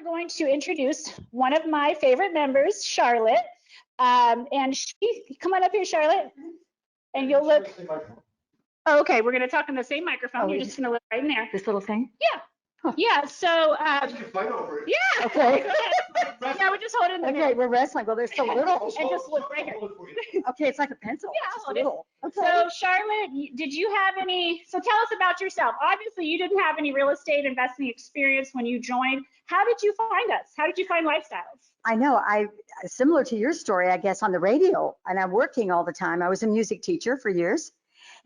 going to introduce one of my favorite members, Charlotte. And come on up here, Charlotte, and you'll look. Oh, okay, we're going to talk on the same microphone. You're just going to look right in there. This little thing? Yeah. Yeah, so. Fight over it. Yeah. Okay. Yeah, we just hold it in the middle. Okay, we're wrestling. Well, they're so little. And just look right here. Okay, it's like a pencil. Yeah, Just hold it. little. Okay. So Charlotte, did you have any, so tell us about yourself. Obviously, you didn't have any real estate investing experience when you joined. How did you find us? How did you find Lifestyles? I know, similar to your story, I guess, on the radio, and I'm working all the time. I was a music teacher for years.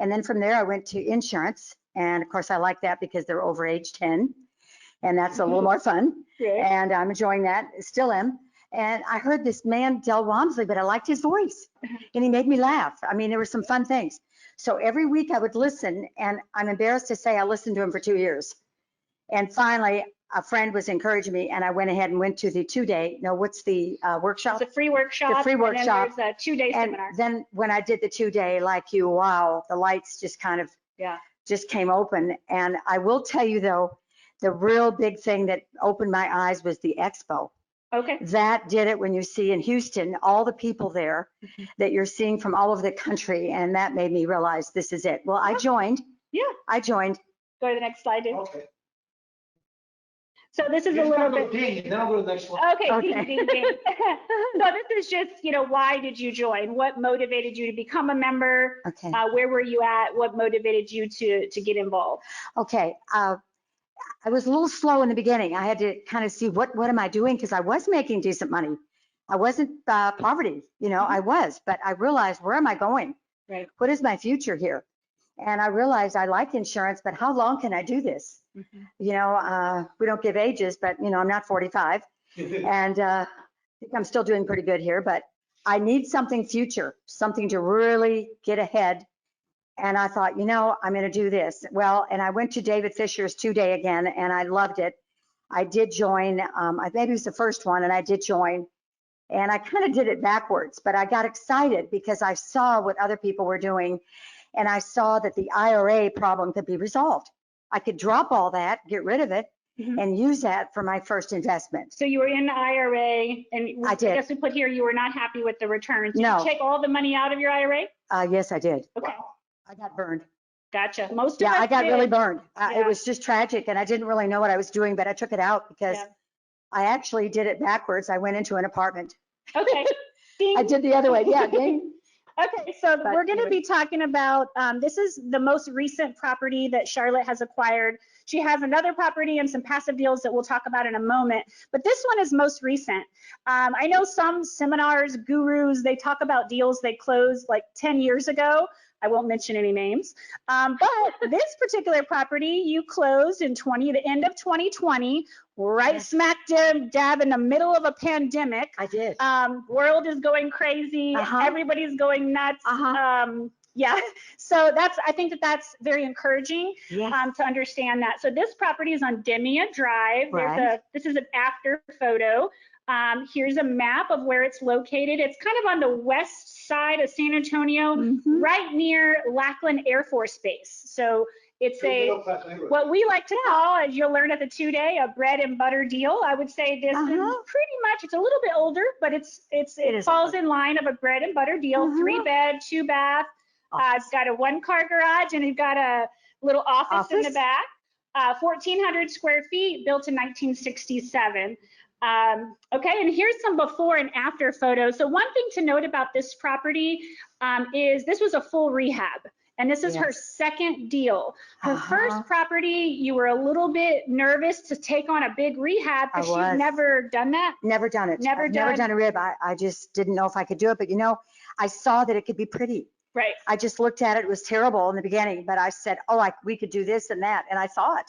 And then from there, I went to insurance. And of course, I like that because they're over age 10. And that's a little more fun. Yeah. And I'm enjoying that, still am. And I heard this man, Del Walmsley, but I liked his voice. And he made me laugh. I mean, there were some fun things. So every week I would listen, and I'm embarrassed to say I listened to him for 2 years. And finally, a friend was encouraging me, and I went ahead and went to the 2-day, what's the workshop? It's a free workshop. The free workshop. And then there's a 2-day and seminar. Then when I did the 2-day, like you, wow, the lights just kind of just came open. And I will tell you, though, the real big thing that opened my eyes was the expo. Okay. That did it when you see in Houston, all the people there that you're seeing from all over the country. And that made me realize this is it. Well, I joined. Yeah. I joined. Go to the next slide, dude. Okay. So this is a little bit. Ding, then I'll go to the next one. Okay, ding, ding, ding. So this is just, why did you join? What motivated you to become a member? Okay. Where were you at? What motivated you to get involved? Okay. I was a little slow in the beginning. I had to kind of see what am I doing, because I was making decent money. I wasn't poverty, I was, but I realized, where am I going? Right. What is my future here? And I realized I like insurance, but how long can I do this? We don't give ages, but I'm not 45, and I think I'm still doing pretty good here, but I need something future, something to really get ahead. And I thought, I'm going to do this. Well, and I went to David Fisher's 2-day again, and I loved it. I did join. Maybe it was the first one, and I did join. And I kind of did it backwards, but I got excited because I saw what other people were doing, and I saw that the IRA problem could be resolved. I could drop all that, get rid of it, and use that for my first investment. So you were in the IRA, and I did. I guess we put here you were not happy with the returns. Did No. you take all the money out of your IRA? Yes, I did. Okay. Wow. I got burned. Gotcha. Most of Yeah, us I got did. really burned. Yeah. It was just tragic, and I didn't really know what I was doing, but I took it out because I actually did it backwards. I went into an apartment. Okay. Ding. I did the other way. Yeah, ding. Okay, so But we're going to anyway. be talking about, this is the most recent property that Charlotte has acquired. She has another property and some passive deals that we'll talk about in a moment, but this one is most recent. I know some seminars, gurus, they talk about deals they closed like 10 years ago. I won't mention any names, but this particular property you closed in the end of 2020, right smack dab in the middle of a pandemic. I did. World is going crazy. Everybody's going nuts. Yeah. So I think that's very encouraging to understand that. So this property is on Demia Drive. Right. This is an after photo. Here's a map of where it's located. It's kind of on the west side of San Antonio, right near Lackland Air Force Base. So it's what we like to call, as you'll learn at the 2-day, a bread and butter deal. I would say this is pretty much, it's a little bit older, but it falls in line of a bread and butter deal. 3-bed, 2-bath. It's got a 1-car garage, and you've got a little office in the back. 1,400 square feet, built in 1967. Okay, and here's some before and after photos. So one thing to note about this property is this was a full rehab, and this is her second deal. Her first property, you were a little bit nervous to take on a big rehab because she's never done that. Never done it. Never done a rehab. I just didn't know if I could do it, but I saw that it could be pretty. Right. I just looked at it. It was terrible in the beginning, but I said, we could do this and that, and I saw it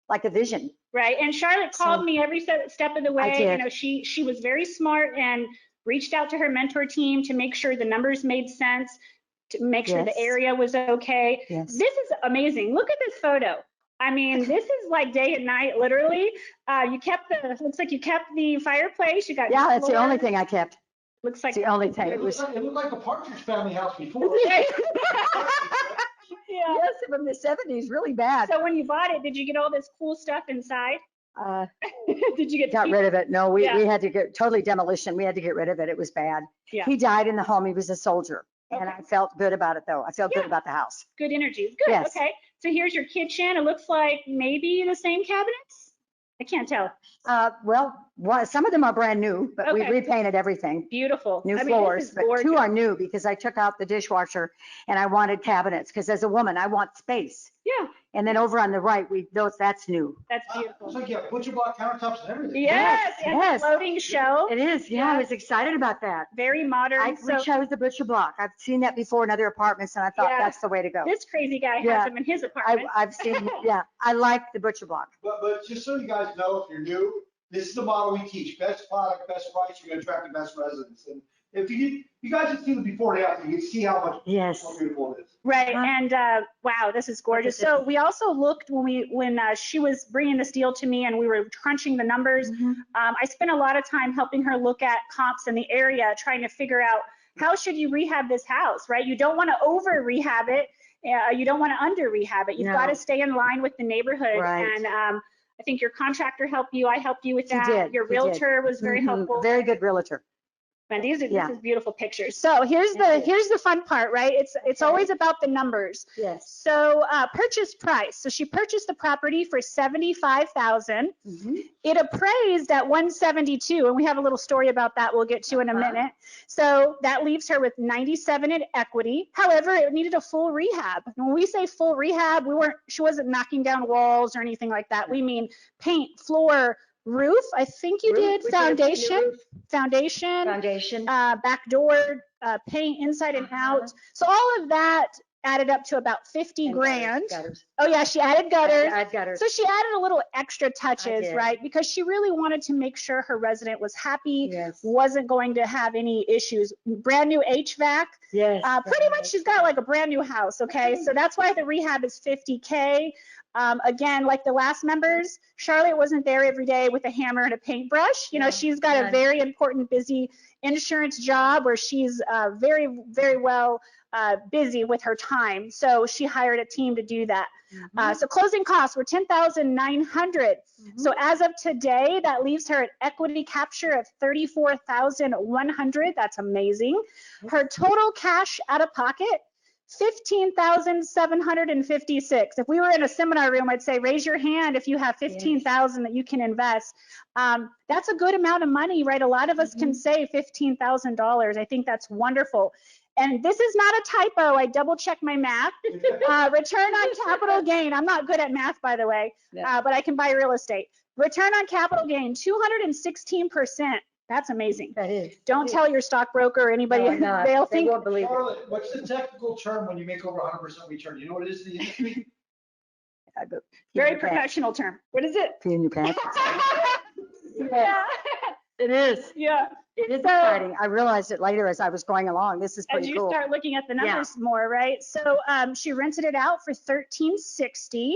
like a vision. Right, and Charlotte called me every step of the way. I did. She was very smart and reached out to her mentor team to make sure the numbers made sense, to make sure the area was okay. This is amazing. Look at this photo. I mean, this is like day and night, literally. Looks like you kept the fireplace. You got that's the only thing I kept. Looks like it's the only thing. It looked like a Partridge Family house before. Yes, from the 70s, really bad. So when you bought it, did you get all this cool stuff inside? Did you get Got rid of it. No, we Yeah. had to get totally demolition. We had to get rid of it. It was bad. Yeah. He died in the home. He was a soldier. And Okay. I felt good about it though. I felt good Yeah. about the house. Good energy. Good. Yes. Okay. So here's your kitchen. It looks like maybe the same cabinets. I can't tell. Well, some of them are brand new, but we Okay. repainted everything. Beautiful. New I mean, floors, this is but gorgeous. 2 are new because I took out the dishwasher and I wanted cabinets because as a woman, I want space. Yeah, And then over on the right, that's new. that's It's beautiful. like you have butcher block countertops and everything. Yes, and the yes. floating shelf. It is. Yeah, Yeah. I was excited about that. Very modern. We chose the butcher block. I've seen that before in other apartments and I thought Yeah. that's the way to go. This crazy guy Yeah. has them in his apartment. I've seen, yeah, I like the butcher block. But just so you guys know, if you're new, this is the model we teach. Best product, best price, you're gonna attract the best residents. And if you guys have seen it before and after, you can see how Yes. beautiful it is. Right, Uh-huh. and wow, this is gorgeous. So we also looked when she was bringing this deal to me and we were crunching the numbers. Mhm. I spent a lot of time helping her look at comps in the area, trying to figure out how should you rehab this house, right? You don't want to over rehab it. You don't want to under rehab it. You've No. got to stay in line with the neighborhood. Right. And I think your contractor helped you. I helped you with He that. did, Your he did. realtor was very Mhm. helpful. Very good realtor. And these Yeah. are beautiful pictures. So here's Thank you. the fun part, right? It's Okay. always about the numbers. Yes. So purchase price. So she purchased the property for $75,000. Mhm. It appraised at $172, and we have a little story about that we'll get to in a minute. So that leaves her with $97 in equity. However, it needed a full rehab. And when we say full rehab, she wasn't knocking down walls or anything like that. We mean paint, floor, roof. I think you did We did a new foundation, roof, foundation, foundation. back door, paint inside and out. So all of that added up to about 50 And grand. gutters. Oh yeah, she added gutters. Add gutters. So she added a little extra touches, did. right? Because she really wanted to make sure her resident was happy, Yes. wasn't going to have any issues. Brand new HVAC. Yes. Pretty much she's got like a brand new house, okay? So that's why the rehab is 50K. Again, like the last members, Charlotte wasn't there every day with a hammer and a paintbrush. You know, No, she's got a none. very important, busy insurance job where she's very, very well busy with her time. So she hired a team to do that. So closing costs were $10,900. So as of today, that leaves her at equity capture of $34,100. That's amazing. Her total cash out of pocket, $15,756. If we were in a seminar room, I'd say raise your hand if you have $15,000 that you can invest. That's a good amount of money, right? A lot of us can save $15,000. I think that's wonderful. And this is not a typo. I double checked my math. Return on capital gain. I'm not good at math, by the way, but I can buy real estate. Return on capital gain, 216%. That's amazing. That is. Don't tell your stockbroker or anybody. No, I'm not. They'll They think. won't believe it. Charlotte, what's the technical term when you make over 100% return? You know what it is in the industry? Very professional term. What is it? Pee in your pants. Yeah. It is. Yeah. It is exciting. I realized it later as I was going along. This is As pretty you cool. start looking at the numbers more, right? So she rented it out for $1,360.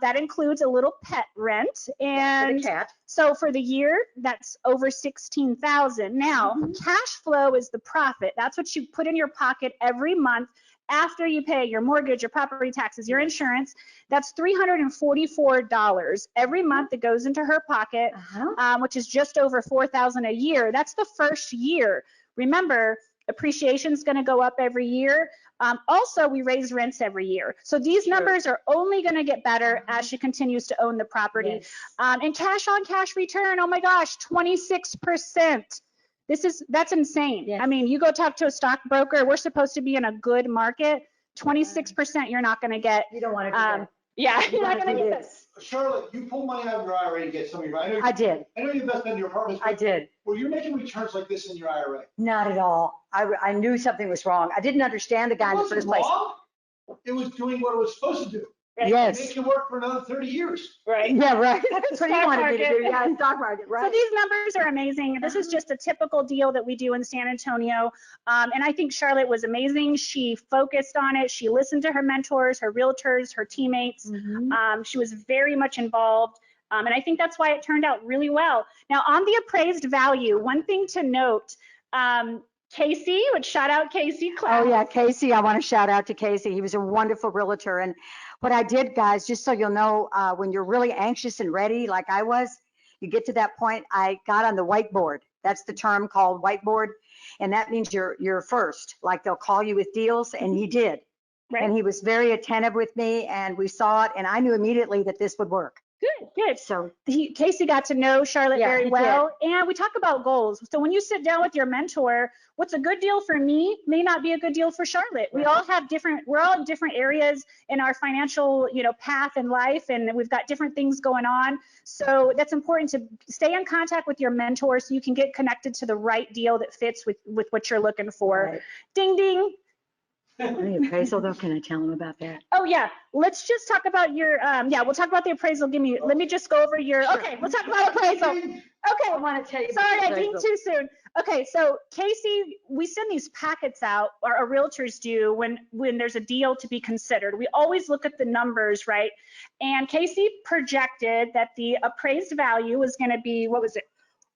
That includes a little pet rent, For and the cat. so for the year, that's over $16,000. Now, cash flow is the profit. That's what you put in your pocket every month after you pay your mortgage, your property taxes, your insurance. That's $344 every month that goes into her pocket, which is just over $4,000 a year. That's the first year. Remember, appreciation is going to go up every year. Also, we raise rents every year. So these numbers are only going to get better as she continues to own the property. Yes. And cash on cash return, oh my gosh, 26%. That's insane. Yes. I mean, you go talk to a stockbroker, we're supposed to be in a good market. 26% you're not going to get. You don't want to do that. Yeah, you're not going to get this. Charlotte, you pull money out of your IRA to get some of your, I did. I know you invested in your apartments. I but did. Well, you're making returns like this in your IRA. Not at all. I knew something was wrong. I didn't understand the guy in the first place. It was doing what it was supposed to do. Right. Yes. Make you work for another 30 years. Right. Yeah, right. That's what he Stock wanted me to market. do. Yeah, stock market, right. So these numbers are amazing. This is just a typical deal that we do in San Antonio. And I think Charlotte was amazing. She focused on it. She listened to her mentors, her realtors, her teammates. She was very much involved. And I think that's why it turned out really well. Now, on the appraised value, one thing to note, Casey, would shout out Casey Cloud. Oh yeah, Casey, I want to shout out to Casey. He was a wonderful realtor. And what I did, guys, just so you'll know, when you're really anxious and ready, like I was, you get to that point, I got on the whiteboard. That's the term called whiteboard. And that means you're first, like they'll call you with deals, and he did. Right. And he was very attentive with me, and we saw it, and I knew immediately that this would work. Good. So Casey got to know Charlotte Yeah, very he well. And we talk about goals. So when you sit down with your mentor, what's a good deal for me may not be a good deal for Charlotte. We all have we're all in different areas in our financial, path in life, and we've got different things going on. So that's important to stay in contact with your mentor so you can get connected to the right deal that fits with what you're looking for. Right. Ding, ding. The appraisal though, can I tell him about that? Oh yeah, let's just talk about your, we'll talk about the appraisal. Let me just go over your, Sure. okay, we'll talk about appraisal. Okay, I want to tell you. sorry, about I the dinged appraisal. too soon. Okay, so Casey, we send these packets out, or our realtors do, when there's a deal to be considered. We always look at the numbers, right? And Casey projected that the appraised value was gonna be, what was it?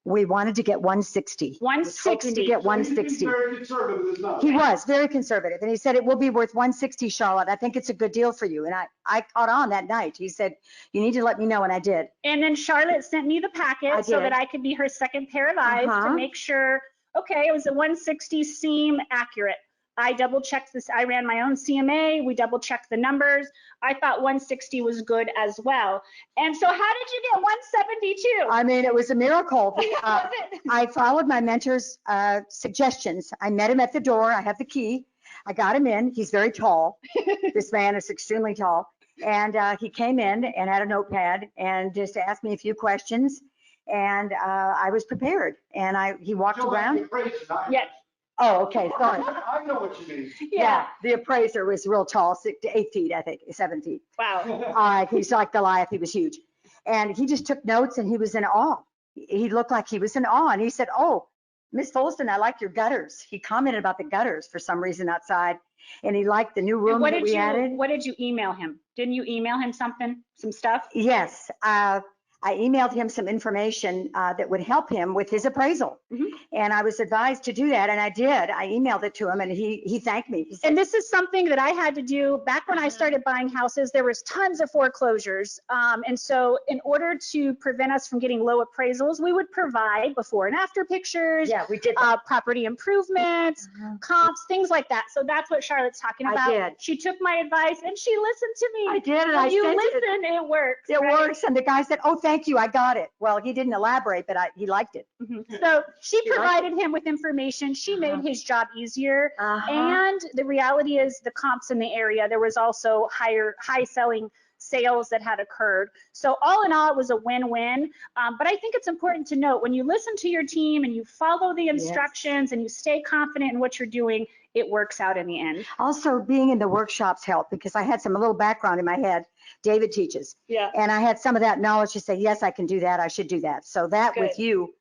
We wanted to get 160. I was hoping to 160. get He's 160. very conservative with his numbers. He was very conservative, and he said it will be worth 160, Charlotte. I think it's a good deal for you. And I caught on that night. He said, you need to let me know, and I did. And then Charlotte sent me the packet so did. that I could be her second pair of eyes to Uh-huh. make sure, okay, it was a 160 seem accurate. I double checked this. I ran my own CMA. We double checked the numbers. I thought 160 was good as well. And so how did you get 172? I mean, it was a miracle. Was it? I followed my mentor's suggestions. I met him at the door. I have the key. I got him in. He's very tall. This man is extremely tall. And he came in and had a notepad and just asked me a few questions. And I was prepared. And he walked You know, like the around. appraiser, not- Yes. Oh, okay, sorry. I know what you mean. Yeah, the appraiser was real tall, 6 to 8 feet, I think, 7 feet. Wow. He's like Goliath. He was huge. And he just took notes, and he was in awe. He looked like he was in awe. And he said, oh, Miss Folston, I like your gutters. He commented about the gutters for some reason outside. And he liked the new And room what that did we added. what did you email him? Didn't you email him something, some stuff? Yes, I emailed him some information that would help him with his appraisal. Mhm. And I was advised to do that, and I did. I emailed it to him, and he thanked me. He said, And this is something that I had to do back when I started buying houses. There was tons of foreclosures. And so in order to prevent us from getting low appraisals, we would provide before and after pictures, yeah, we did that. property improvements, comps, things like that. So that's what Charlotte's talking I about. did. She took my advice and she listened to me. I did, and When I you sent it. listen, it works. It right? works. And the guy said, oh, thank you, I got it. Well, he didn't elaborate, but he liked it. Mhm. So she She liked provided him with information. She made his job easier. Uh-huh. And the reality is the comps in the area, there was also high selling sales that had occurred. So all in all, it was a win-win. But I think it's important to note when you listen to your team and you follow the instructions and you stay confident in what you're doing, it works out in the end. Also, being in the workshops helped because I had some little background in my head. David teaches. Yeah. And I had some of that knowledge to say, yes, I can do that. I should do that. So that with Good. you,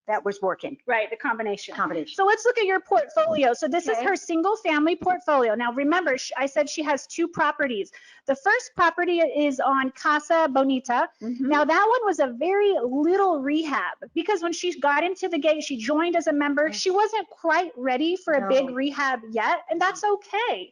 that was working. Right, the combination. Combination. So let's look at your portfolio. So this is Okay. her single family portfolio. Now remember, I said she has 2 properties. The first property is on Casa Bonita. Mhm. Now that one was a very little rehab because when she got into the gate, she joined as a member. She wasn't quite ready for a No. big rehab yet, and that's okay.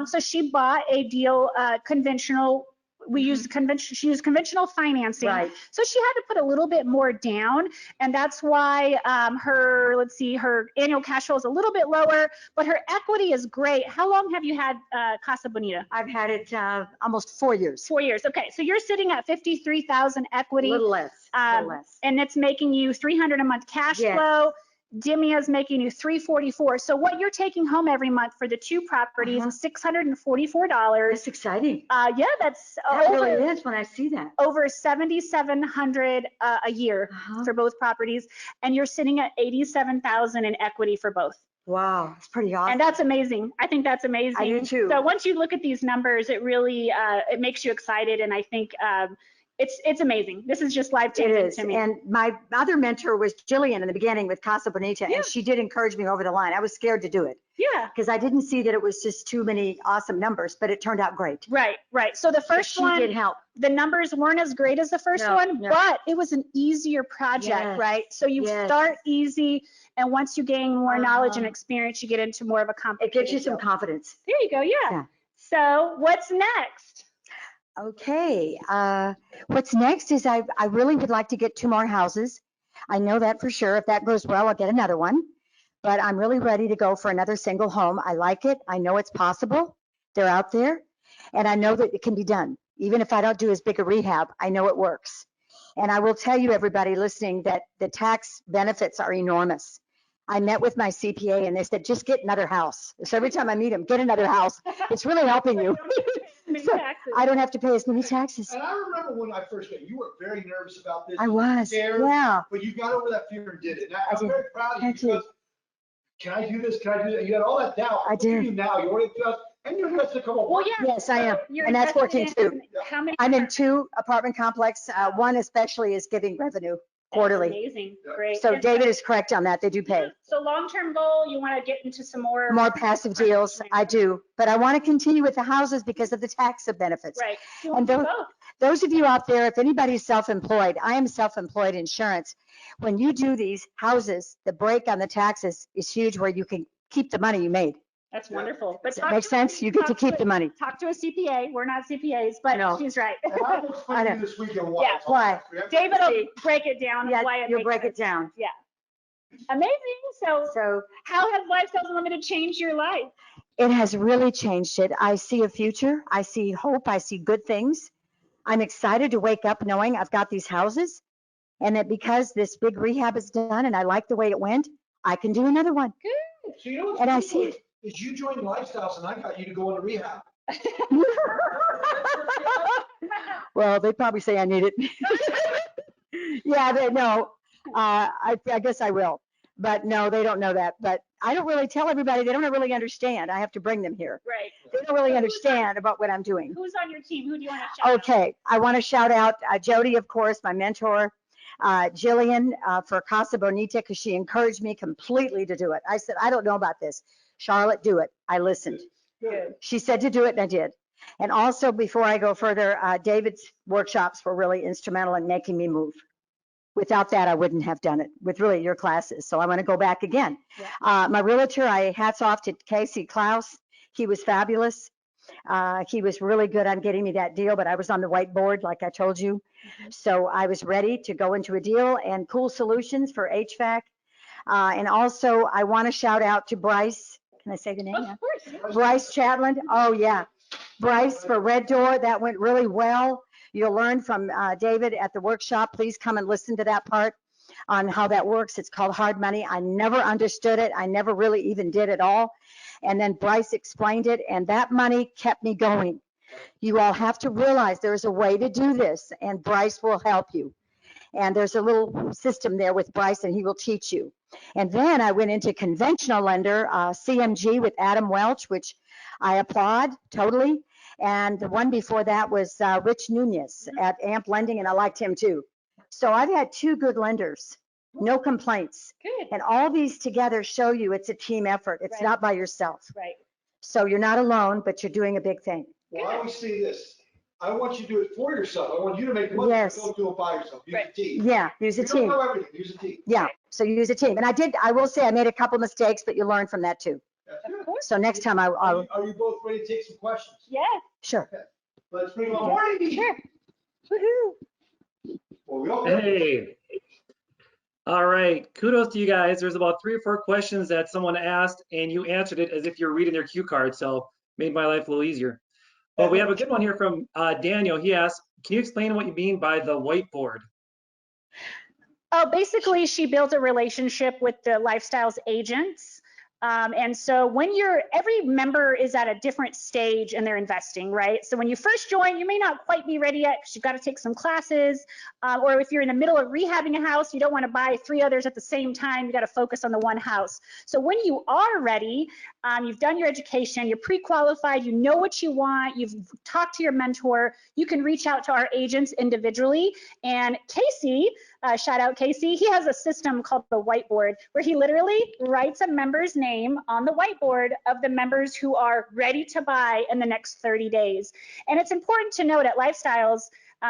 So she bought a deal, conventional. We used she used conventional financing. Right. So she had to put a little bit more down. And that's why her annual cash flow is a little bit lower, but her equity is great. How long have you had Casa Bonita? I've had it almost 4 years. 4 years. Okay. So you're sitting at 53,000 A equity. little less. A little less. And it's making you 300 a month cash Yes. flow. Dimia is making you 344. So what you're taking home every month for the 2 properties is $644. That's exciting. Yeah, that's That really is when I see that. over 7,700 a year for both properties, and you're sitting at 87,000 in equity for both. Wow, it's pretty awesome. And that's amazing. I think that's amazing. I do too. So once you look at these numbers, it really it makes you excited, and I think It's amazing. This is just life It changing is. to me. And my other mentor was Jillian in the beginning with Casa Bonita, Yeah. and she did encourage me over the line. I was scared to do it Yeah. because I didn't see that it was just too many awesome numbers, but it turned out great. Right. So the first She one, did help. the numbers weren't as great as the first No, one, no. but it was an easier project, Yes, right? So you yes. start easy, and once you gain more knowledge and Uh-huh. experience, you get into more of a It complicated gives you some deal. confidence. There you go. Yeah. Yeah. So what's next? Okay. What's next is I really would like to get 2 more houses. I know that for sure. If that goes well, I'll get another one. But I'm really ready to go for another single home. I like it. I know it's possible. They're out there. And I know that it can be done. Even if I don't do as big a rehab, I know it works. And I will tell you, everybody listening, that the tax benefits are enormous. I met with my CPA and they said, just get another house. So every time I meet them, get another house. It's really helping you. So I don't have to pay as many taxes. And I remember when I first met you, were very nervous about this. I You were was, scared, yeah. But you got over that fear and did it. And I I'm did. very proud of you Thank you. because can I do this? Can I do that? You had all that doubt. I Look at did. you now. You're already just, and you're invested a couple. Well, yeah. Yes, I am. You're And that's invested working too. How many? I'm in 2 apartment complex. One especially is giving revenue quarterly. Amazing. Yeah. Great. So And David is correct on that. They do pay. So long-term goal, you want to get into some more. More passive deals, I do. But I want to continue with the houses because of the tax benefits. Right. You And want to do those, both. those of you out there, if anybody's self-employed, I am self-employed insurance. When you do these houses, the break on the taxes is huge where you can keep the money you made. That's wonderful. But Does that make sense? You get to keep the money. Talk to a CPA. We're not CPAs, but No. she's right. And I will explain to you this weekend why. Yeah. Why? David will break it down Yeah, why it you'll makes break it sense. down. Yeah. Amazing. So So how has Lifestyles Unlimited changed your life? it has really changed it. I see a future. I see hope. I see good things. I'm excited to wake up knowing I've got these houses and that because this big rehab is done and I like the way it went, I can do another one. Good. So you know what's And I cool see it. is you joined Lifestyles and I got you to go into rehab. Well, they probably say I need it. Yeah, they know. I guess I will. But no, they don't know that. But I don't really tell everybody. They don't really understand. I have to bring them here. Right. They don't really understand about what I'm doing. Who's on your team? Who do you want to shout out? Okay, I want to shout out Jody, of course, my mentor, Jillian for Casa Bonita, because she encouraged me completely to do it. I said, I don't know about this. Charlotte, do it. I listened. Good. She said to do it, and I did. And also, before I go further, David's workshops were really instrumental in making me move. Without that, I wouldn't have done it with really your classes. So I want to go back again. Yeah. My realtor, hats off to Casey Klaus. He was fabulous. He was really good on getting me that deal, but I was on the whiteboard, like I told you. So I was ready to go into a deal and Cool Solutions for HVAC. And also, I want to shout out to Bryce. Can I say the name? Of course. Bryce Chatland. Oh, yeah. Bryce for Red Door. That went really well. You'll learn from David at the workshop. Please come and listen to that part on how that works. It's called hard money. I never understood it. I never really even did it all. And then Bryce explained it, and that money kept me going. You all have to realize there's a way to do this, and Bryce will help you. And there's a little system there with Bryce, and he will teach you. And then I went into conventional lender, CMG with Adam Welch, which I applaud totally. And the one before that was Rich Nunez at AMP Lending, and I liked him too. So I've had 2 good lenders, no complaints. Good. And all these together show you it's a team effort. It's Right. not by yourself. Right. So you're not alone, but you're doing a big thing. Well, I always say this. I want you to do it for yourself. I want you to make the money. Yes. Don't do it by yourself. Use Right. a team. Yeah, use a You don't team. know everything. Use a team. Yeah, so you use a team. And I will say I made a couple mistakes, but you learn from that too. That's Of good. course. So next time Are I'll, you both ready to take some questions? Yeah. sure. Let's bring on Okay. Marty. Sure. Woohoo. Well, we all Hey. All right. Kudos to you guys. There's about 3 or 4 questions that someone asked, and you answered it as if you're reading their cue card. So made my life a little easier. But we have a good one here from Daniel. He asked, can you explain what you mean by the whiteboard? Oh, basically, she built a relationship with the Lifestyles agents. And so when every member is at a different stage in their investing, right? So when you first join, you may not quite be ready yet because you've got to take some classes. Or if you're in the middle of rehabbing a house, you don't want to buy 3 others at the same time. You got to focus on the one house. So when you are ready, you've done your education, you're pre-qualified, you know what you want, you've talked to your mentor, you can reach out to our agents individually. And Casey, shout out Casey, he has a system called the whiteboard where he literally writes a member's name on the whiteboard of the members who are ready to buy in the next 30 days. And it's important to note at Lifestyles,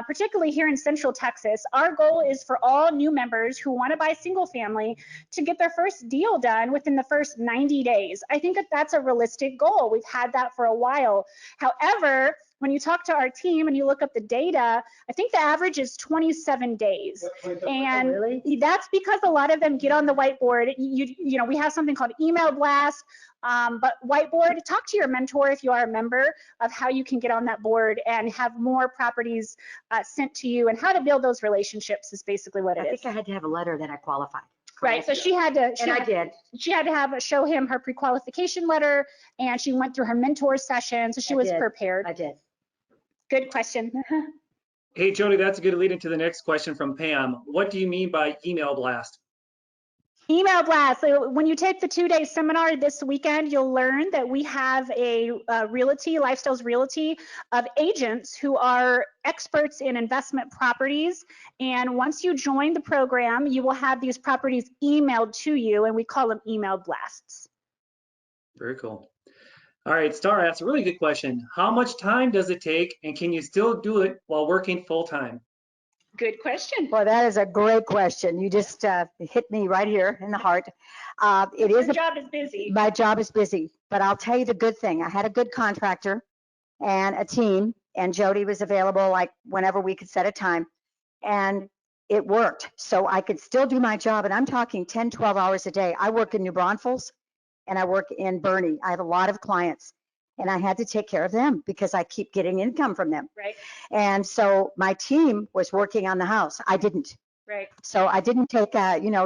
particularly here in Central Texas, our goal is for all new members who want to buy single family to get their first deal done within the first 90 days. I think that that's a realistic goal. We've had that for a while. However, when you talk to our team and you look up the data, I think the average is 27 days. And really? that's because a lot of them get on the whiteboard. You know, we have something called email blast, but whiteboard, talk to your mentor if you are a member of how you can get on that board and have more properties sent to you, and how to build those relationships is basically what it is. I think I had to have a letter that I qualified. Right, so she had to, And I did. she had to show him her pre-qualification letter, and she went through her mentor session, so she was prepared. I did. Good question. Hey, Jody, that's a good lead into the next question from Pam. What do you mean by email blast? Email blast. So when you take the 2-day seminar this weekend, you'll learn that we have a realty, Lifestyles Realty, of agents who are experts in investment properties. And once you join the program, you will have these properties emailed to you, and we call them email blasts. Very cool. All right, Star asks a really good question. How much time does it take, and can you still do it while working full time? Good question. Well, that is a great question. You just hit me right here in the heart. Your job is busy. My job is busy, but I'll tell you the good thing. I had a good contractor and a team, and Jody was available like whenever we could set a time, and it worked. So I could still do my job, and I'm talking 10, 12 hours a day. I work in New Braunfels and I work in Bernie. I have a lot of clients, and I had to take care of them because I keep getting income from them. Right. And so my team was working on the house. I didn't. Right. So I didn't take,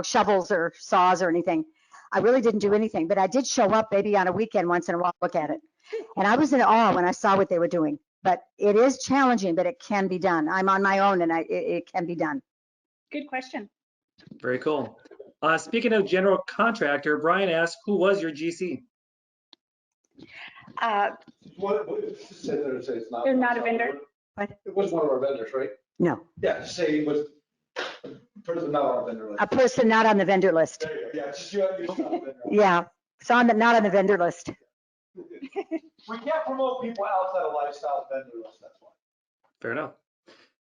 shovels or saws or anything. I really didn't do anything, but I did show up maybe on a weekend once in a while, look at it. And I was in awe when I saw what they were doing. But it is challenging, but it can be done. I'm on my own, and it can be done. Good question. Very cool. Speaking of general contractor, Brian asked, who was your GC? What, just say that it's not. They're not a vendor. It was one of our vendors, right? No, Yeah, just say it was a person not on our vendor list. a person not on the vendor list. There you go. Yeah, just you're not a vendor. Yeah, so not on the vendor list. We can't promote people outside of lifestyle vendor list, that's why. Fair enough.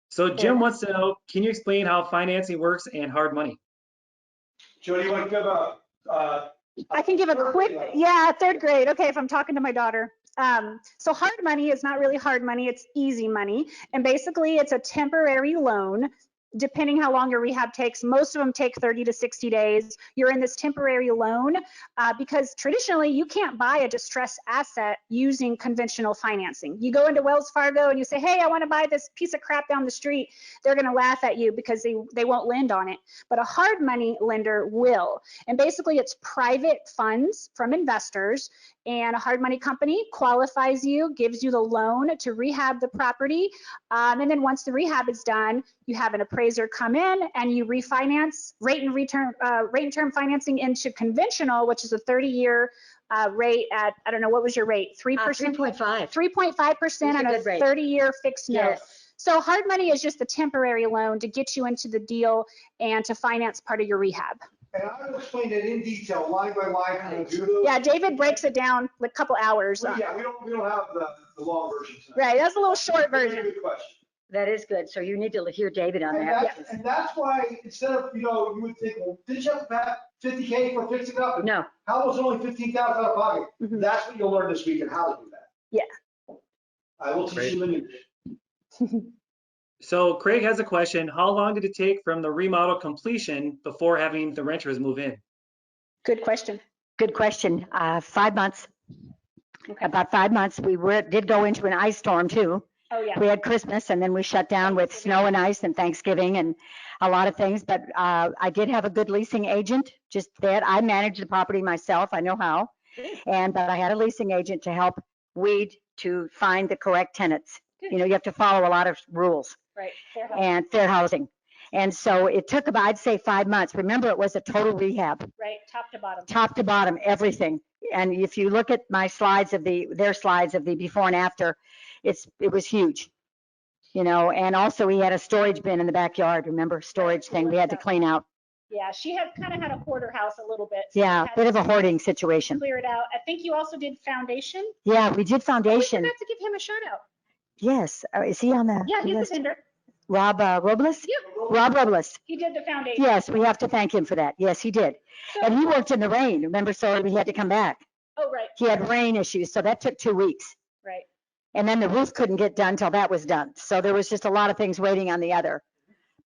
So Jim wants to know, can you explain how financing works and hard money? Jody, you want to give I can give a quick, third grade. Okay, if I'm talking to my daughter. So hard money is not really hard money, it's easy money. And basically it's a temporary loan, depending how long your rehab takes. Most of them take 30 to 60 days. You're in this temporary loan because traditionally you can't buy a distressed asset using conventional financing. You go into Wells Fargo and you say, hey, I want to buy this piece of crap down the street. They're going to laugh at you because they won't lend on it. But a hard money lender will. And basically it's private funds from investors, and a hard money company qualifies you, gives you the loan to rehab the property. And then once the rehab is done, you have an appraiser come in and you refinance rate and term financing into conventional, which is a 30-year rate at, I don't know, what was your rate? 3%? 3.5. 3.5% on a 30-year fixed note. Yes. So hard money is just a temporary loan to get you into the deal and to finance part of your rehab. And I will explain it in detail, line by line, how to do those. Yeah, David breaks it down like a couple hours. Yeah, we don't have the long version tonight. Right, that's a little short version. Very good question. That is good. So you need to hear David on that. And that's why instead of, you would think, well, did you have to pay $50K for fixing it up? No. How was it only $15,000 out of pocket? Mhm. That's what you'll learn this weekend, how to do that. Yeah. I will teach you in English. So Craig has a question. How long did it take from the remodel completion before having the renters move in? Good question. Good question. 5 months. Okay. About 5 months. We did go into an ice storm too. Oh, yeah. We had Christmas and then we shut down with snow and ice and Thanksgiving and a lot of things. But I did have a good leasing agent, just that. I managed the property myself. I know how. But I had a leasing agent to help weed to find the correct tenants. Good. You know, you have to follow a lot of rules Right. Fair house. and fair housing. And so it took about, I'd say 5 months. Remember, it was a total rehab, Right. top to bottom, everything. And if you look at my slides of their slides of the before and after, it was huge, you know. And also he had a storage bin in the backyard. Remember, storage thing we had to clean out. Yeah, she had kind of had a hoarder house a little bit. So Yeah, we had bit of a to hoarding situation. clear it out. I think you also did foundation. Yeah, we did Oh, we foundation. forgot to give him a shout out. Yes. Is he on the Yeah, he's list? a vendor. Rob Robles? Yeah, Rob Robles. he did the foundation. Yes, we have to thank him for that. Yes, he did. So- And he worked in the rain, remember, so we had to come back. Oh, right, He had rain issues, so that took 2 weeks. right. And then the roof couldn't get done till that was done. So there was just a lot of things waiting on the other.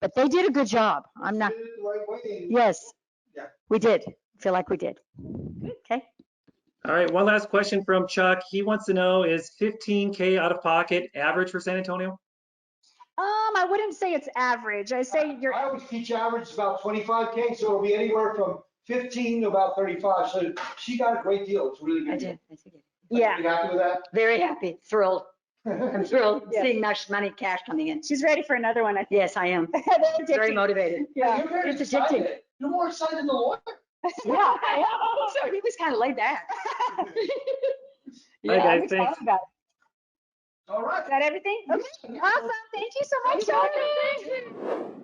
But they did a good job. I'm not, You did it the right way, and- yes. Yeah. We did. Feel like we did. Okay. All right, one last question from Chuck. He wants to know, is 15K out of pocket average for San Antonio? I wouldn't say it's average. I say you're, I always teach average about 25K, so it'll be anywhere from 15 to about 35. So she got a great deal. It's really good. I did. I did. yeah, You happy with that? Very happy, thrilled. I'm thrilled Yeah. seeing much money, cash coming in. she's ready for another one, I think. Yes, I am. They're Very addicting. motivated. Yeah. You're very It's excited. addicting. You're more excited than the lawyer. Yeah, I know. So he was kind of laid back. All right, Yeah, guys, I'm excited thanks. about it. All right. Is that everything? Okay, awesome. Thank you so much, Jonathan.